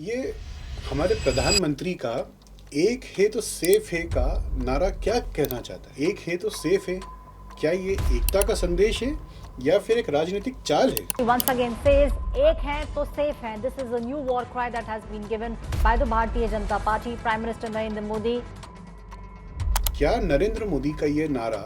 ये हमारे प्रधानमंत्री का एक है तो सेफ है का नारा क्या कहना चाहता है? एक है तो सेफ है, क्या ये एकता का संदेश है या फिर एक राजनीतिक चाल है? Once again says एक है तो सेफ है. This is a new war cry that has been given by the Bharatiya Janata Party. Prime Minister Narendra Modi. क्या नरेंद्र मोदी का ये नारा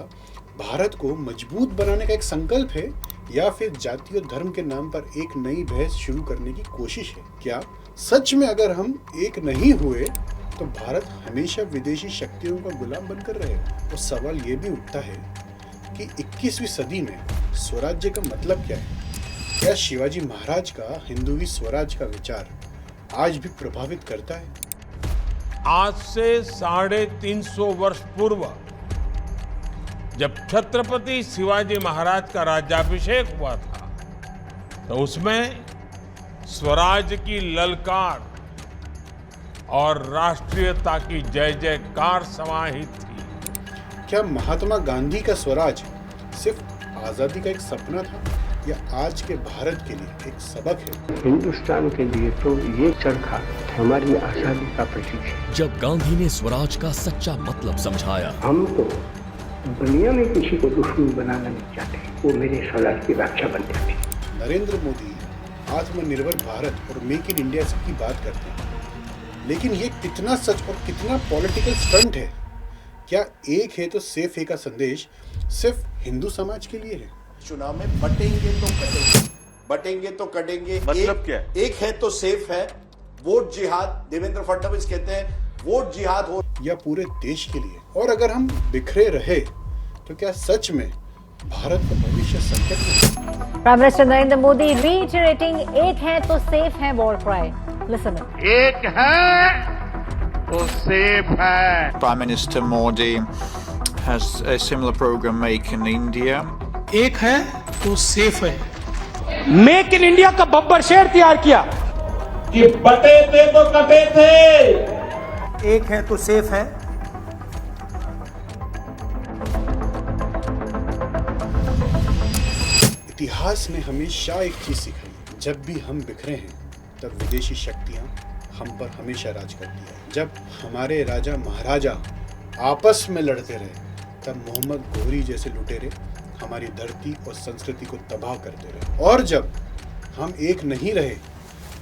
भारत को मजबूत बनाने का एक संकल्प है या फिर जाति और धर्म के नाम पर एक नई बहस शुरू करने की कोशिश है? क्या सच में अगर हम एक नहीं हुए तो भारत हमेशा विदेशी शक्तियों का गुलाम बनकर रहेगा? तो सवाल ये भी उठता है कि 21वीं सदी में स्वराज्य का मतलब क्या है? क्या शिवाजी महाराज का हिंदुवी स्वराज का विचार आज भी प्रभावित करता है? आज से 350 वर्ष पूर्व जब छत्रपति शिवाजी महाराज का राज्याभिषेक हुआ था तो उसमें स्वराज की ललकार और राष्ट्रीयता की जय जयकार समाहित थी। क्या महात्मा गांधी का स्वराज सिर्फ आजादी का एक सपना था या आज के भारत के लिए एक सबक है? हिंदुस्तान के लिए तो ये चरखा हमारी आजादी का प्रतीक है। जब गांधी ने स्वराज का सच्चा मतलब समझाया, हम तो दुनिया में किसी को दुश्मन बनाना नहीं चाहते, वो मेरे स्वराज की रक्षा बन जाती। नरेंद्र मोदी आत्मनिर्भर भारत और मेक इन इंडिया की बात करते हैं, लेकिन ये कितना सच और कितना पॉलिटिकल स्टंट है? क्या एक है तो सेफ है का संदेश सिर्फ हिंदू समाज के लिए है? चुनाव में बटेंगे तो कटेंगे, बटेंगे तो कटेंगे। मतलब क्या है? एक है तो सेफ है, वोट जिहाद देवेंद्र फडणवीस कहते हैं, वोट जिहाद हो या पूरे देश के लिए? और अगर हम बिखरे रहे तो क्या सच में भारत का भविष्य संकट में? Prime Minister Narendra Modi reiterating एक है तो सेफ है war cry. Listen. एक है तो सेफ है। Prime Minister Modi has a similar program, Make in India. एक है तो सेफ है। मेक इन इंडिया का बब्बर शेर तैयार किया कि बटे थे तो कटे थे। एक है तो सेफ है। इतिहास ने हमेशा एक चीज सिखाई, जब भी हम बिखरे हैं तब विदेशी शक्तियां हम पर हमेशा राज करती है। जब हमारे राजा महाराजा आपस में लड़ते रहे तब मोहम्मद गोरी जैसे लुटेरे हमारी धरती और संस्कृति को तबाह करते रहे, और जब हम एक नहीं रहे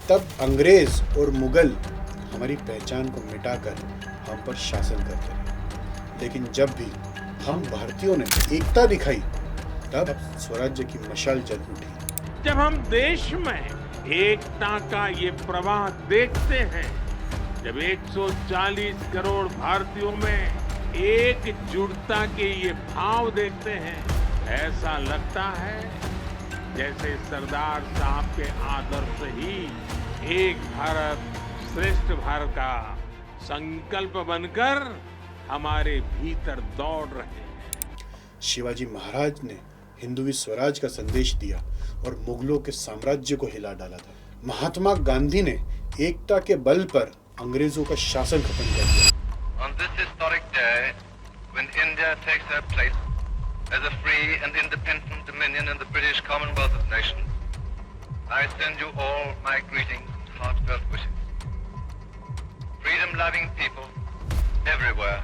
तब अंग्रेज और मुगल हमारी पहचान को मिटाकर हम पर शासन करते रहे। लेकिन जब भी हम भारतीयों ने एकता दिखाई तब स्वराज्य की मशाल जल उठी। जब हम देश में एकता का ये प्रवाह देखते हैं, जब 140 करोड़ भारतीयों में एकजुटता के ये भाव देखते हैं, ऐसा लगता है जैसे सरदार साहब के आदर्श ही एक भारत श्रेष्ठ भारत का संकल्प बनकर हमारे भीतर दौड़ रहे हैं। शिवाजी महाराज ने हिंदुवी स्वराज का संदेश दिया और मुगलों के साम्राज्य को हिला डाला था। महात्मा गांधी ने एकता के बल पर अंग्रेजों का शासन खत्म कर दिया। On this historic day, when India takes her place as a free and independent dominion in the British Commonwealth of Nations, I send you all my greetings and heartfelt wishes. Freedom-loving people everywhere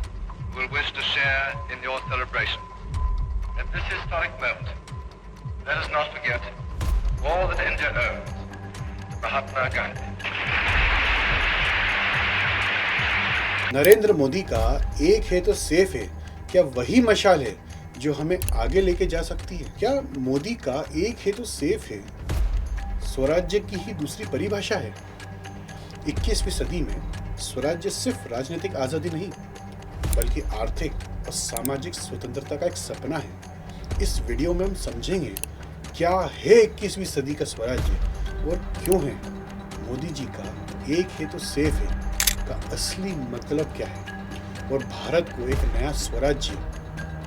will wish to share in your celebration. At this historic moment, let us not forget all that India owes Mahatma Gandhi. Narendra Modi का एक है तो safe है क्या वही मशाल है जो हमें आगे लेके जा सकती है? क्या मोदी का एक है तो सेफ है स्वराज्य की ही दूसरी परिभाषा है? 21वीं सदी में स्वराज्य सिर्फ राजनीतिक आजादी नहीं बल्कि आर्थिक और सामाजिक स्वतंत्रता का एक सपना है। इस वीडियो में हम समझेंगे क्या है 21वीं सदी का स्वराज्य और क्यों है मोदी जी का एक है तो सेफ है का असली मतलब क्या है और भारत को एक नया स्वराज्य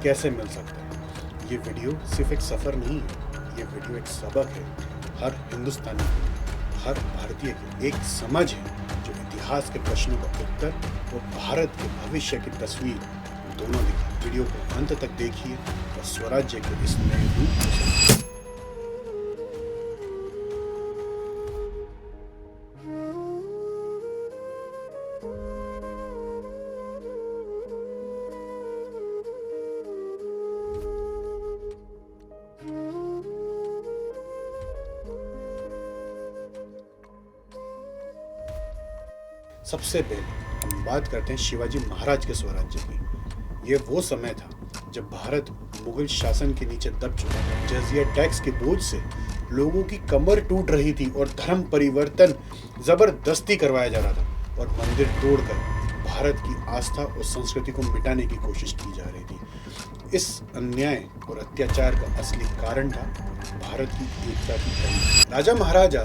कैसे मिल सकता है। ये वीडियो सिर्फ एक सफर नहीं है, ये वीडियो एक सबक है। हर हिंदुस्तानी के लिए, हर भारतीय के लिए एक समझ है जो इतिहास के प्रश्नों का उत्तर और भारत के भविष्य की तस्वीर दोनों दिखा। वीडियो को अंत तक देखिए और स्वराज्य के इस नए रूप को समझिए। सबसे पहले हम बात करते हैं शिवाजी महाराज के स्वराज्य की। ये वो समय था जब भारत मुगल शासन के नीचे दब चुका था। जजिया टैक्स के बोझ से लोगों की कमर टूट रही थी और धर्म परिवर्तन जबरदस्ती करवाया जा रहा था और मंदिर तोड़कर भारत की आस्था और संस्कृति को मिटाने की कोशिश की जा रही थी। इस अन्याय और अत्याचार का असली कारण था भारत की एकता की कमी। राजा महाराजा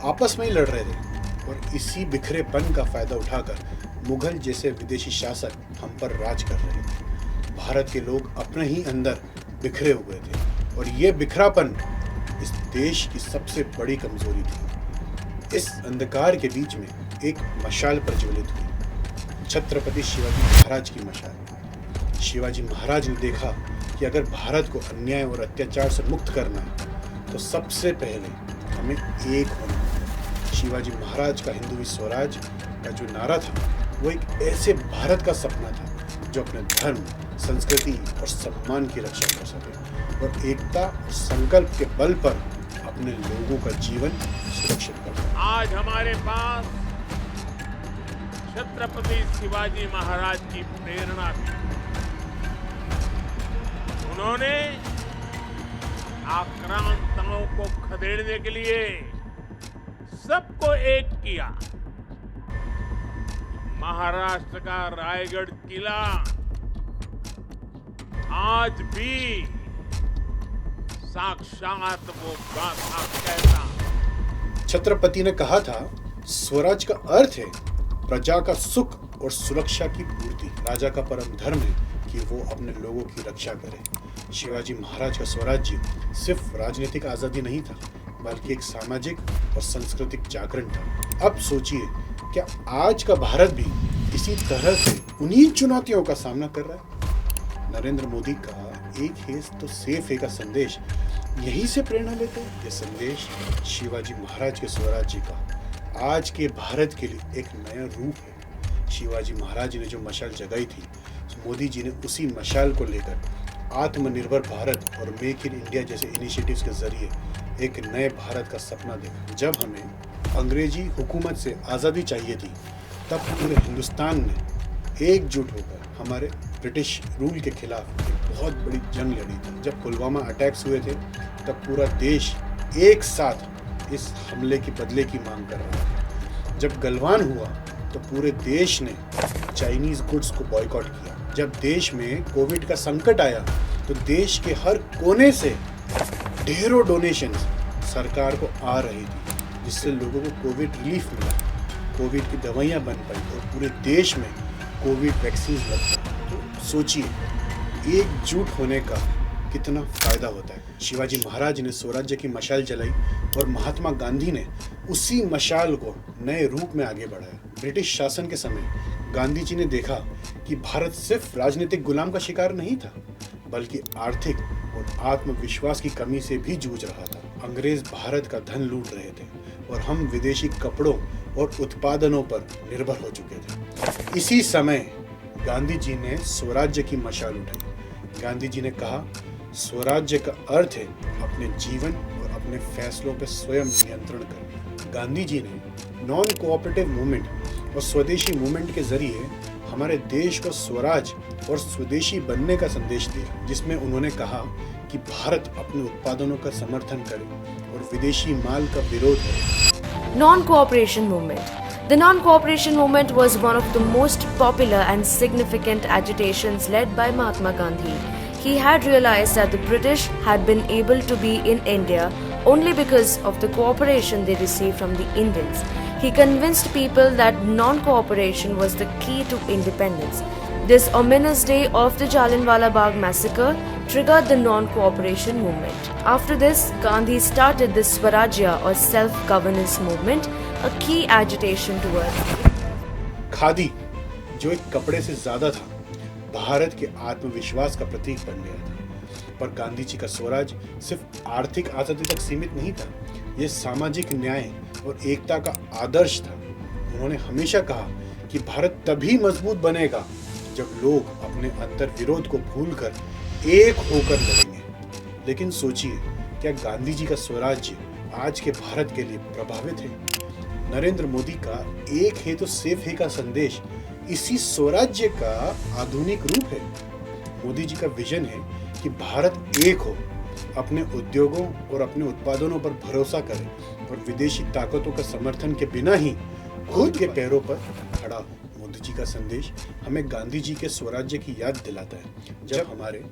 आपस में ही लड़ रहे थे और इसी बिखरेपन का फायदा उठाकर मुगल जैसे विदेशी शासक हम पर राज कर रहे थे। भारत के लोग अपने ही अंदर बिखरे हुए थे और ये बिखरापन इस देश की सबसे बड़ी कमजोरी थी। इस अंधकार के बीच में एक मशाल प्रज्वलित हुई, छत्रपति शिवाजी महाराज की मशाल। शिवाजी महाराज ने देखा कि अगर भारत को अन्याय और अत्याचार से मुक्त करना है तो सबसे पहले हमें एक होना है। शिवाजी महाराज का हिंदू स्वराज का जो नारा था वो एक ऐसे भारत का सपना था जो अपने धर्म, संस्कृति और सम्मान की रक्षा कर सके और एकता और संकल्प के बल पर अपने लोगों का जीवन सुरक्षित कर सके। आज हमारे पास छत्रपति शिवाजी महाराज की प्रेरणा थी। उन्होंने आक्रांताओं को खदेड़ने के लिए सबको एक किया। महाराष्ट्र का रायगढ़ किला आज भी साक्षात वो गाथा कहता। छत्रपति ने कहा था, स्वराज का अर्थ है प्रजा का सुख और सुरक्षा की पूर्ति। राजा का परम धर्म है कि वो अपने लोगों की रक्षा करे। शिवाजी महाराज का स्वराज्य सिर्फ राजनीतिक आजादी नहीं था बल्कि एक सामाजिक और सांस्कृतिक जागरण था। अब सोचिए, क्या आज का भारत भी इसी तरह से उन्हीं चुनौतियों का सामना कर रहा है? नरेंद्र मोदी का एक है तो सेफ है का संदेश यहीं से प्रेरणा लेते हैं। यह संदेश शिवाजी महाराज के स्वराज्य का आज के भारत के लिए एक नया रूप है। शिवाजी महाराज ने जो मशाल जगाई थी, मोदी जी ने उसी मशाल को लेकर आत्मनिर्भर भारत और मेक इन इंडिया जैसे इनिशिएटिव्स के जरिए एक नए भारत का सपना देखा। जब हमें अंग्रेजी हुकूमत से आज़ादी चाहिए थी, तब पूरे हिंदुस्तान ने एकजुट होकर हमारे ब्रिटिश रूल के खिलाफ एक बहुत बड़ी जंग लड़ी थी। जब पुलवामा अटैक्स हुए थे, तब पूरा देश एक साथ इस हमले की बदले की मांग कर रहा था। जब गलवान हुआ तो पूरे देश ने चाइनीज गुड्स को बॉयकॉट किया। जब देश में कोविड का संकट आया तो देश के हर कोने से ढेरों डोनेशंस सरकार को आ रही थी, जिससे लोगों को कोविड रिलीफ मिला, कोविड की दवाइयाँ बन पाई और पूरे देश में कोविड वैक्सीन लग पाई। तो सोचिए, एकजुट होने का कितना फायदा होता है। शिवाजी महाराज ने स्वराज्य की मशाल जलाई और महात्मा गांधी ने उसी मशाल को नए रूप में आगे बढ़ाया। ब्रिटिश शासन के समय गांधी जी ने देखा कि भारत सिर्फ राजनीतिक गुलाम का शिकार नहीं था, बल्कि आर्थिक और आत्मविश्वास की कमी से भी जूझ रहा था। अंग्रेज भारत का धन लूट रहे थे और हम विदेशी कपड़ों और उत्पादनों पर निर्भर हो चुके थे। इसी समय गांधी जी ने स्वराज्य की मशाल उठाई। गांधी जी ने कहा, स्वराज्य का अर्थ है अपने जीवन और अपने फैसलों पर स्वयं नियंत्रण करना। गांधी जी ने नॉन कोऑपरेटिव मूवमेंट और स्वदेशी मूवमेंट के जरिए हमारे देश को स्वराज और स्वदेशी बनने का संदेश दिया, जिसमें उन्होंने कहा कि भारत अपने उत्पादनों का समर्थन करे और विदेशी माल का विरोध करे। Non-cooperation movement. The non-cooperation movement was one of the most popular and significant agitations led by Mahatma Gandhi. He had realized that the British had been able to be in India only because of the cooperation they received from the Indians. He convinced people that non-cooperation was the key to independence. This ominous day of the Jallianwala Bagh massacre triggered the non-cooperation movement. After this, Gandhi started the Swarajya or self-governance movement, a key agitation towards khadi, जो एक कपड़े से ज्यादा था, भारत के आत्मविश्वास का प्रतीक बन गया था। पर गांधी जी का स्वराज सिर्फ आर्थिक आजादी तक सीमित नहीं था, यह सामाजिक न्याय और एकता का आदर्श था। उन्होंने हमेशा कहा कि भारत तभी मजबूत बनेगा जब लोग अपने अंतर विरोध को भूलकर एक होकर लड़ेंगे। लेकिन सोचिए, क्या गांधी जी का स्वराज्य आज के भारत के लिए प्रभावित है? नरेंद्र मोदी का एक है तो सेफ है का संदेश इसी स्वराज्य का आधुनिक रूप है। मोदी जी का विजन है कि भारत एक हो, अपने उद्योगों और अपने उत्पादनों पर भरोसा करे और विदेशी ताकतों का समर्थन के बिना ही खुद के पैरों पर खड़ा हो। मोदी जी का संदेश हमें गांधी जी के स्वराज्य की याद दिलाता है, जब हमारे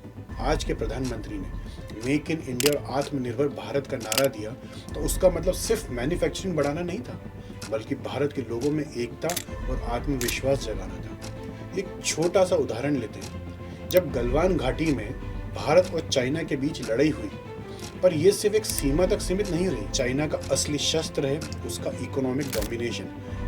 आज के प्रधानमंत्री ने मेक इन इंडिया और आत्मनिर्भर भारत का नारा दिया तो उसका मतलब सिर्फ मैन्युफैक्चरिंग बढ़ाना नहीं था, बल्कि भारत के लोगों में एकता और आत्मविश्वास जगाना था। एक छोटा सा उदाहरण लेते हैं। जब गलवान घाटी में भारत और चाइना के बीच लड़ाई हुई, पर यह सिर्फ एक सीमा तक सीमित नहीं रही। चाइना का असली शस्त्र है उसका इकोनॉमिक डोमिनेशन।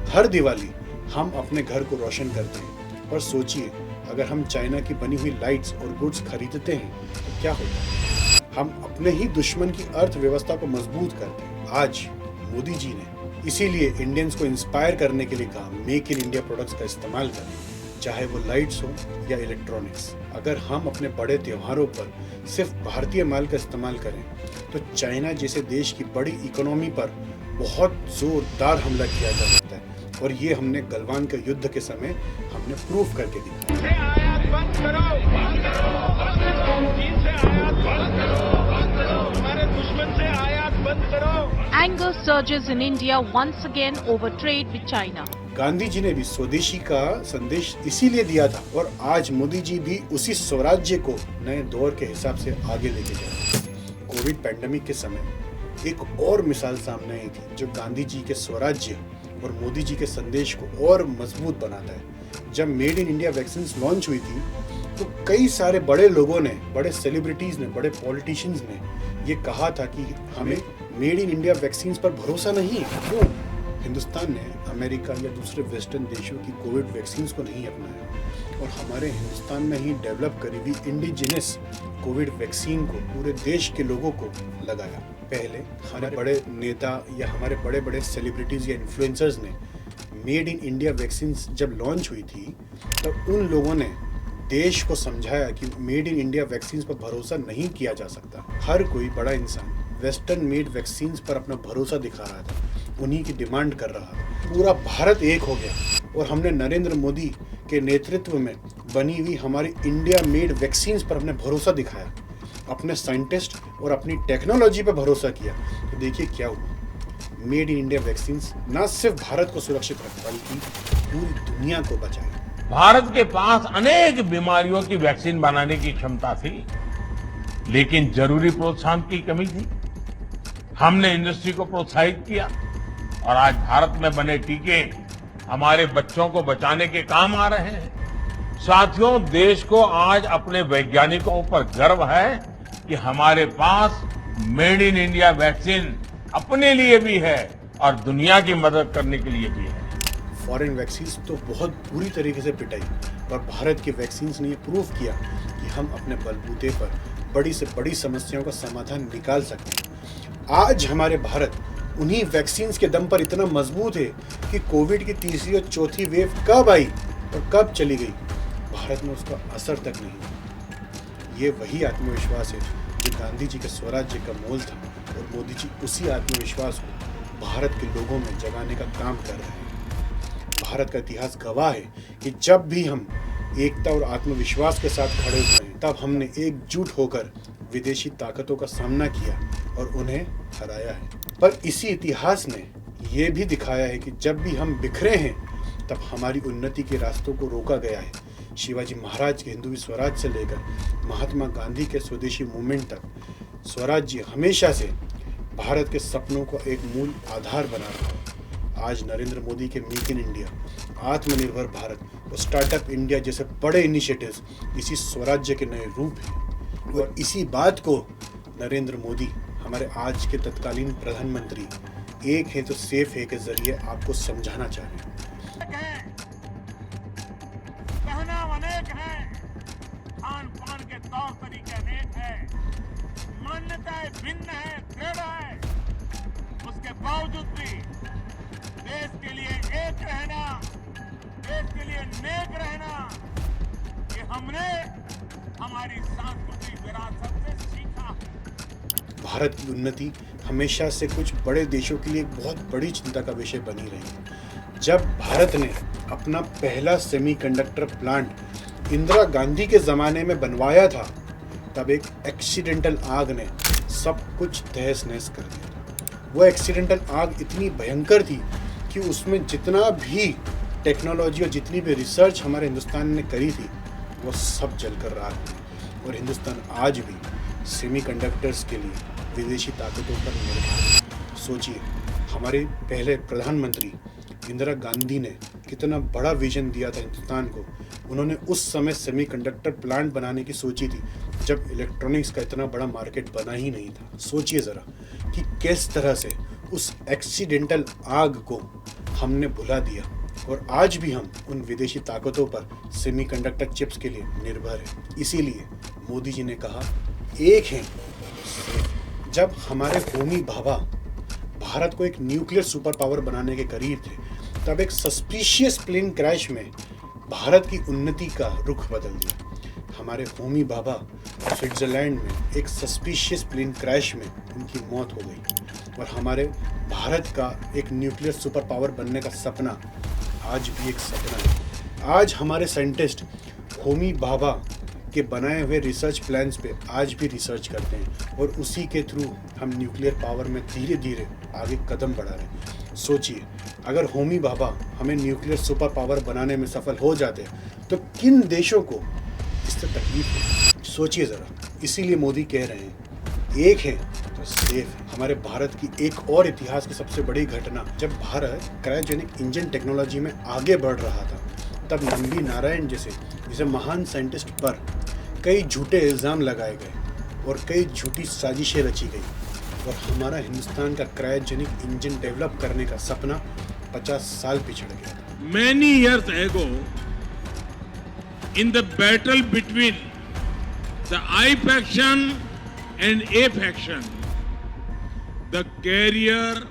हर दिवाली हम अपने घर को रोशन करते हैं, पर सोचिए अगर हम चाइना की बनी हुई लाइट्स और गुड्स खरीदते हैं तो क्या होगा? हम अपने ही दुश्मन की अर्थव्यवस्था को मजबूत करते हैं। आज मोदी जी ने इसीलिए इंडियंस को इंस्पायर करने के लिए कहा, मेक इन इंडिया प्रोडक्ट्स का इस्तेमाल करें, चाहे वो लाइट्स हो या इलेक्ट्रॉनिक्स। अगर हम अपने बड़े त्योहारों पर सिर्फ भारतीय माल का इस्तेमाल करें तो चाइना जैसे देश की बड़ी इकोनॉमी पर बहुत जोरदार हमला किया जा सकता है, और ये हमने गलवान के युद्ध के समय हमने प्रूफ करके दिखाया। Anger surges in India once again over trade with China. Gandhi ji ने भी स्वदेशी का संदेश इसीलिए दिया था, और आज मोदी जी भी उसी स्वराज्य को नए दौर के हिसाब से आगे लेके जा रहे हैं। कोविड पैंडेमिक के समय एक और मिसाल सामने आई थी जो गांधी जी के स्वराज्य और मोदी जी के संदेश को और मजबूत बनाता है। जब made in India vaccine launch हुई थी तो कई सारे बड़े लोगों ने, बड़े सेलिब्रिटीज ने, बड़े पॉलिटिशियंस ने ये कहा था कि हमें मेड इन इंडिया वैक्सीन पर भरोसा नहीं है। क्यों? हिंदुस्तान ने अमेरिका या दूसरे वेस्टर्न देशों की कोविड वैक्सीन को नहीं अपनाया और हमारे हिंदुस्तान में ही डेवलप करी हुई इंडिजिनस कोविड वैक्सीन को पूरे देश के लोगों को लगाया। पहले हमारे बड़े नेता या हमारे बड़े बड़े सेलिब्रिटीज या इन्फ्लुएंसर्स ने मेड इन इंडिया वैक्सीन जब लॉन्च हुई थी तब उन लोगों ने देश को समझाया कि मेड इन इंडिया वैक्सीन पर भरोसा नहीं किया जा सकता। हर कोई बड़ा इंसान वेस्टर्न मेड वैक्सीन पर अपना भरोसा दिखा रहा था, उन्हीं की डिमांड कर रहा था। पूरा भारत एक हो गया और हमने नरेंद्र मोदी के नेतृत्व में बनी हुई हमारी इंडिया मेड वैक्सीन पर अपने भरोसा दिखाया, अपने साइंटिस्ट और अपनी टेक्नोलॉजी पर भरोसा किया। तो देखिए क्या हुआ, मेड इन इंडिया वैक्सीन न सिर्फ भारत को सुरक्षित रखे बल्कि पूरी दुनिया को बचाए। भारत के पास अनेक बीमारियों की वैक्सीन बनाने की क्षमता थी, लेकिन जरूरी प्रोत्साहन की कमी थी। हमने इंडस्ट्री को प्रोत्साहित किया और आज भारत में बने टीके हमारे बच्चों को बचाने के काम आ रहे हैं। साथियों, देश को आज अपने वैज्ञानिकों पर गर्व है कि हमारे पास मेड इन इंडिया वैक्सीन अपने लिए भी है और दुनिया की मदद करने के लिए भी है। फॉरेन वैक्सीन तो बहुत बुरी तरीके से पिटाई और भारत की वैक्सीन ने ये प्रूव किया कि हम अपने बलबूते पर बड़ी से बड़ी समस्याओं का समाधान निकाल सकते हैं। आज हमारे भारत उन्हीं वैक्सीन के दम पर इतना मजबूत है कि कोविड की तीसरी और चौथी वेव कब आई और कब चली गई, भारत में उसका असर तक नहीं। ये वही आत्मविश्वास है जो गांधी जी के स्वराज्य का मोल था और मोदी जी उसी आत्मविश्वास को भारत के लोगों में जगाने का काम कर रहे हैं। भारत का इतिहास गवाह है कि जब भी हम एकता और आत्मविश्वास के साथ खड़े हुए हैं तब हमने एकजुट होकर विदेशी ताकतों का सामना किया और उन्हें हराया है। पर इसी इतिहास ने यह भी दिखाया है कि जब भी हम बिखरे हैं तब हमारी उन्नति के रास्तों को रोका गया है। शिवाजी महाराज के हिंदवी स्वराज से लेकर महात्मा गांधी के स्वदेशी मूवमेंट तक स्वराज्य हमेशा से भारत के सपनों को एक मूल आधार बना रहा है। आज नरेंद्र मोदी के मेक इन इंडिया, आत्मनिर्भर भारत और स्टार्टअप इंडिया जैसे बड़े इनिशिएटिव्स इसी स्वराज्य के नए रूप हैं और इसी बात को नरेंद्र मोदी हमारे आज के तत्कालीन प्रधानमंत्री एक है तो सेफ है के जरिए आपको समझाना चाह रहे हैं। पहनाव अनेक है, खान पान के तौर तरीके अनेक है, मान्यताएं भिन्न है, दृढ़ है, उसके बावजूद भी देश के लिए एक रहना, देश के लिए नेक रहना, ये हमने हमारी सांस्कृतिक विरासत से सीखा। भारत की उन्नति हमेशा से कुछ बड़े देशों के लिए एक बहुत बड़ी चिंता का विषय बनी रही है। जब भारत ने अपना पहला सेमीकंडक्टर प्लांट इंदिरा गांधी के ज़माने में बनवाया था, तब एक एक्सीडेंटल आग ने सब कुछ तहस नहस कर दिया था। वो एक्सीडेंटल आग इतनी भयंकर थी कि उसमें जितना भी टेक्नोलॉजी और जितनी भी रिसर्च हमारे हिंदुस्तान ने करी थी, वो सब जलकर राख हुई। और हिंदुस्तान आज भी सेमीकंडक्टर्स के लिए विदेशी ताकतों पर निर्भर है। सोचिए, हमारे पहले प्रधानमंत्री इंदिरा गांधी ने कितना बड़ा विजन दिया था हिंदुस्तान को। उन्होंने उस समय सेमीकंडक्टर प्लांट बनाने की सोची थी जब इलेक्ट्रॉनिक्स का इतना बड़ा मार्केट बना ही नहीं था। सोचिए ज़रा कि किस तरह से उस एक्सीडेंटल आग को हमने भुला दिया और आज भी हम उन विदेशी ताकतों पर सेमीकंडक्टर चिप्स के लिए निर्भर हैं। इसीलिए मोदी जी ने कहा, एक हैं। जब हमारे होमी भाभा भारत को एक न्यूक्लियर सुपर पावर बनाने के करीब थे, तब एक सस्पिशियस प्लेन क्रैश में भारत की उन्नति का रुख बदल दिया। हमारे होमी भाभा स्विट्जरलैंड में एक सस्पिशियस प्लेन क्रैश में उनकी मौत हो गई और हमारे भारत का एक न्यूक्लियर सुपर पावर बनने का सपना आज भी एक सपना है। आज हमारे साइंटिस्ट होमी भाभा के बनाए हुए रिसर्च प्लान्स पे आज भी रिसर्च करते हैं और उसी के थ्रू हम न्यूक्लियर पावर में धीरे धीरे आगे कदम बढ़ा रहे हैं। सोचिए, अगर होमी भाभा हमें न्यूक्लियर सुपर पावर बनाने में सफल हो जाते तो किन देशों को इससे तकलीफ है? सोचिए ज़रा। इसीलिए मोदी कह रहे हैं, एक है तो सेफ है। हमारे भारत की एक और इतिहास की सबसे बड़ी घटना, जब भारत क्रायोजेनिक इंजन टेक्नोलॉजी में आगे बढ़ रहा था, तब नंबी नारायण जैसे महान साइंटिस्ट पर कई झूठे इल्ज़ाम लगाए गए और कई झूठी साजिशें रची गई और हमारा हिंदुस्तान का क्रायोजेनिक इंजन डेवलप करने का सपना 50 साल पिछड़ गया था। Many years ago, in the battle between the I faction and A faction, the career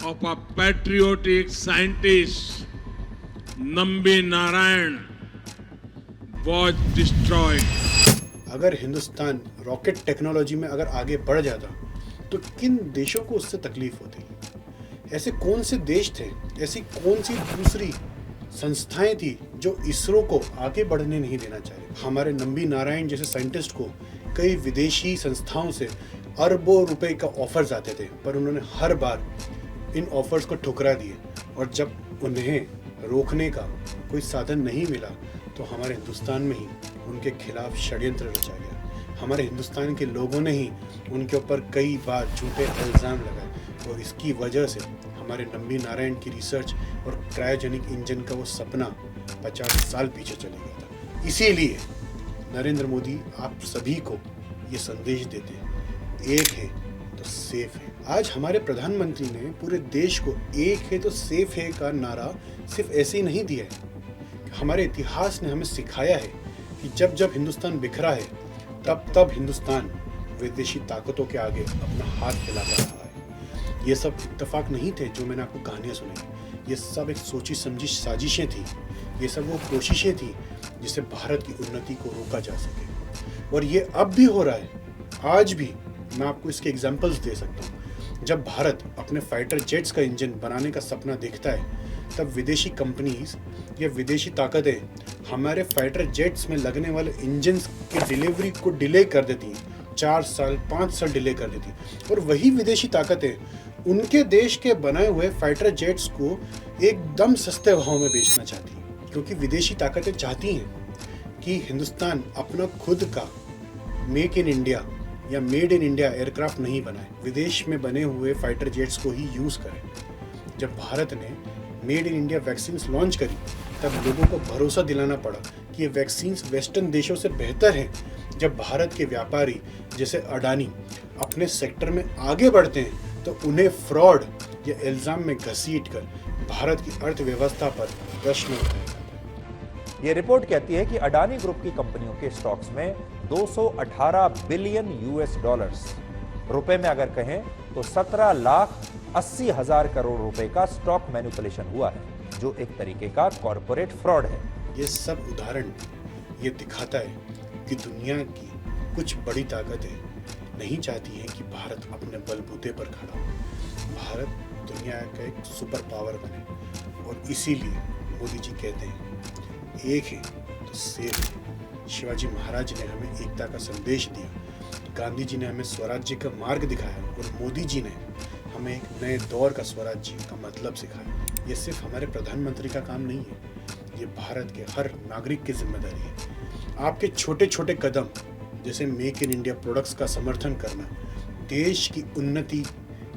of a patriotic scientist, Nambi Narayan, was destroyed. अगर हिंदुस्तान रॉकेट टेक्नोलॉजी में अगर आगे बढ़ जाता तो किन देशों को उससे तकलीफ होती? ऐसे कौन से देश थे, ऐसी कौन सी दूसरी संस्थाएं थी जो इसरो को आगे बढ़ने नहीं देना चाह रही? हमारे नंबी नारायण जैसे साइंटिस्ट को कई विदेशी संस्थाओं से अरबों रुपए का ऑफर्स आते थे, पर उन्होंने हर बार इन ऑफर्स को ठुकरा दिए और जब उन्हें रोकने का कोई साधन नहीं मिला तो हमारे हिंदुस्तान में ही उनके खिलाफ षड्यंत्र रचा गया। हमारे हिंदुस्तान के लोगों ने ही उनके ऊपर कई बार झूठे इल्ज़ाम लगाए और इसकी वजह से हमारे नंबी नारायण की रिसर्च और क्रायोजेनिक इंजन का वो सपना 50 साल पीछे चले गया था। इसीलिए नरेंद्र मोदी आप सभी को ये संदेश देते हैं, एक है तो सेफ है। आज हमारे प्रधानमंत्री ने पूरे देश को एक है तो सेफ है का नारा सिर्फ ऐसे ही नहीं दिया है। हमारे इतिहास ने हमें सिखाया है कि जब जब हिंदुस्तान बिखरा है, तब तब हिंदुस्तान विदेशी ताकतों के आगे अपना हाथ फैलाता रहा है। ये सब इत्तेफाक नहीं थे जो मैंने आपको कहानियाँ सुनाई, ये सब एक सोची समझी साजिशें थी। ये सब वो कोशिशें थी जिससे भारत की उन्नति को रोका जा सके और ये अब भी हो रहा है। आज भी मैं आपको इसके एग्जाम्पल्स दे सकता हूँ। जब भारत अपने फाइटर जेट्स का इंजन बनाने का सपना देखता है, तब विदेशी कंपनीज या विदेशी ताकतें हमारे फाइटर जेट्स में लगने वाले इंजन की डिलीवरी को डिले कर देती हैं, 4 साल 5 साल डिले कर देती हैं। और वही विदेशी ताकतें उनके देश के बनाए हुए फाइटर जेट्स को एकदम सस्ते भाव में बेचना चाहती हैं, क्योंकि विदेशी ताकतें चाहती हैं कि हिंदुस्तान अपना खुद का मेक इन इंडिया या मेड इन इंडिया एयरक्राफ्ट नहीं बनाए, विदेश में बने हुए फाइटर जेट्स को ही यूज़ करें। जब भारत ने made in India vaccines launch करी, तब लोगों को भरोसा दिलाना पड़ा कि ये वैक्सीन्स वेस्टर्न देशों से बेहतर हैं। जब भारत के व्यापारी जैसे अडानी अपने सेक्टर में आगे बढ़ते हैं, तो उन्हें फ्रॉड या इल्ज़ाम में घसीट कर भारत की अर्थव्यवस्था पर प्रश्न उठाया जाता है। ये रिपोर्ट कहती है कि अडानी ग्रुप की कंपनियों के स्टॉक्स में 218 बिलियन यूएस डॉलर्स, रुपए में अगर कहें तो 17,80,000 करोड़ रुपए का स्टॉक मैनिपुलेशन हुआ है, जो एक तरीके का कॉर्पोरेट फ्रॉड है। ये सब उदाहरण ये दिखाता है कि दुनिया की कुछ बड़ी ताकतें नहीं चाहती है कि भारत अपने बलबूते पर खड़ा हो, भारत दुनिया का एक सुपर पावर बने। और इसीलिए मोदी जी कहते हैं एक है तो सेफ है। शिवाजी महाराज ने हमें एकता का संदेश दिया, गांधी जी ने हमें स्वराज्य का मार्ग दिखाया और मोदी जी ने हमें एक नए दौर का स्वराज्य का मतलब सिखाया। ये सिर्फ हमारे प्रधानमंत्री का काम नहीं है, ये भारत के हर नागरिक की जिम्मेदारी है। आपके छोटे छोटे कदम जैसे मेक इन इंडिया प्रोडक्ट्स का समर्थन करना देश की उन्नति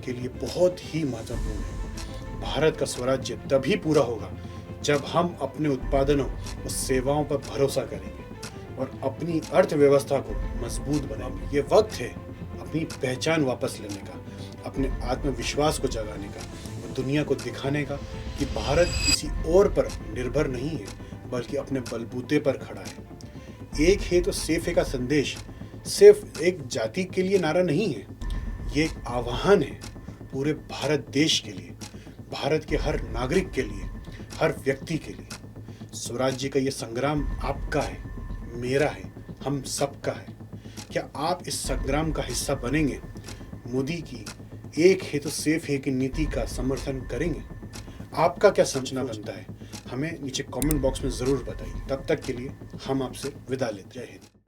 के लिए बहुत ही महत्वपूर्ण है। भारत का स्वराज्य तभी पूरा होगा जब हम अपने उत्पादनों और सेवाओं पर भरोसा करेंगे और अपनी अर्थव्यवस्था को मजबूत बनाएंगे। ये वक्त है अपनी पहचान वापस लेने का, अपने आत्मविश्वास को जगाने का और दुनिया को दिखाने का कि भारत किसी और पर निर्भर नहीं है बल्कि अपने बलबूते पर खड़ा है। एक है तो सेफ है का संदेश सिर्फ एक जाति के लिए नारा नहीं है, ये एक आह्वान है पूरे भारत देश के लिए, भारत के हर नागरिक के लिए, हर व्यक्ति के लिए। स्वराज्य का ये संग्राम आपका है, मेरा है, हम सबका है। क्या आप इस संग्राम का हिस्सा बनेंगे? मोदी की एक है तो सेफ है की नीति का समर्थन करेंगे? आपका क्या सोचना बनता है? हमें नीचे कमेंट बॉक्स में जरूर बताइए। तब तक के लिए हम आपसे विदा लेते हैं। जय हिंद।